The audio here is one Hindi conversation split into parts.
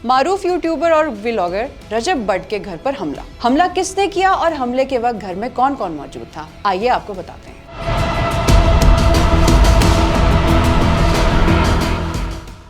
मारूफ यूट्यूबर और व्लॉगर रजब भट्ट के घर पर हमला किसने किया और हमले के वक्त घर में कौन कौन मौजूद था, आइए आपको बताते हैं।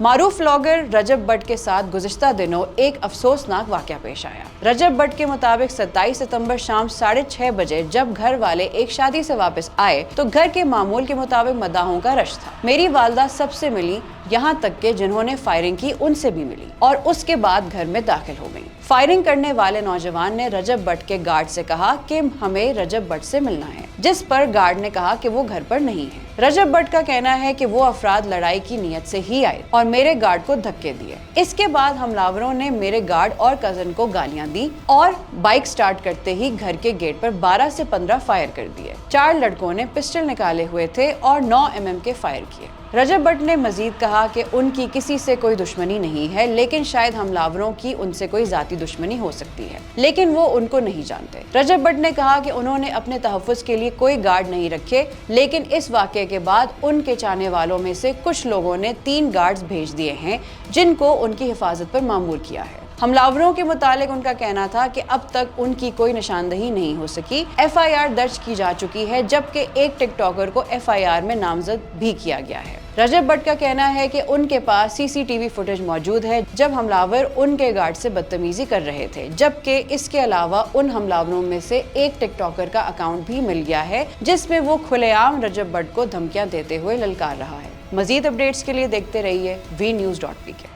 मारूफ व्लॉगर रजब भट्ट के साथ गुज़िश्ता दिनों एक अफसोसनाक वाक़या पेश आया। रजब भट्ट के मुताबिक 27 सितंबर शाम 6:30 बजे जब घर वाले एक शादी से वापस आए तो घर के मामूल के मुताबिक मदाहों का रश था। मेरी वालदा सबसे मिली, यहाँ तक के जिन्होंने फायरिंग की उनसे भी मिली और उसके बाद घर में दाखिल हो गई। फायरिंग करने वाले नौजवान ने रजब भट्ट के गार्ड से कहा कि हमें रजब भट्ट से मिलना है, जिस पर गार्ड ने कहा कि वो घर पर नहीं है। रजब भट्ट का कहना है कि वो अफराद लड़ाई की नीयत से ही आए और मेरे गार्ड को धक्के दिए। इसके बाद हमलावरों ने मेरे गार्ड और कजन को गालियां दी और बाइक स्टार्ट करते ही घर के गेट पर 12 से 15 फायर कर दिए। 4 लड़कों ने पिस्टल निकाले हुए थे और 9 mm के फायर किए। रजब भट्ट ने मजीद कहा कि उनकी किसी से कोई दुश्मनी नहीं है, लेकिन शायद हमलावरों की उनसे कोई जाती दुश्मनी हो सकती है, लेकिन वो उनको नहीं जानते। रजब भट्ट ने कहा कि उन्होंने अपने तहफ़्फ़ुज़ के लिए कोई गार्ड नहीं रखे, लेकिन इस वाक़े के बाद उनके चाहने वालों में से कुछ लोगों ने 3 गार्ड्स भेज दिए हैं, जिनको उनकी हिफाजत पर मामूर किया है। हमलावरों के मुतालिक उनका कहना था कि अब तक उनकी कोई निशानदही नहीं हो सकी। FIR दर्ज की जा चुकी है, जबकि एक टिकटॉकर को FIR में नामजद भी किया गया है। रजब भट्ट का कहना है कि उनके पास CCTV फुटेज मौजूद है जब हमलावर उनके गार्ड से बदतमीजी कर रहे थे, जबकि इसके अलावा उन हमलावरों में से एक टिकटॉकर का अकाउंट भी मिल गया है, जिसमें वो खुलेआम रजब भट्ट को धमकियां देते हुए ललकार रहा है। मजीद अपडेट्स के लिए देखते रहिए VNews.pk।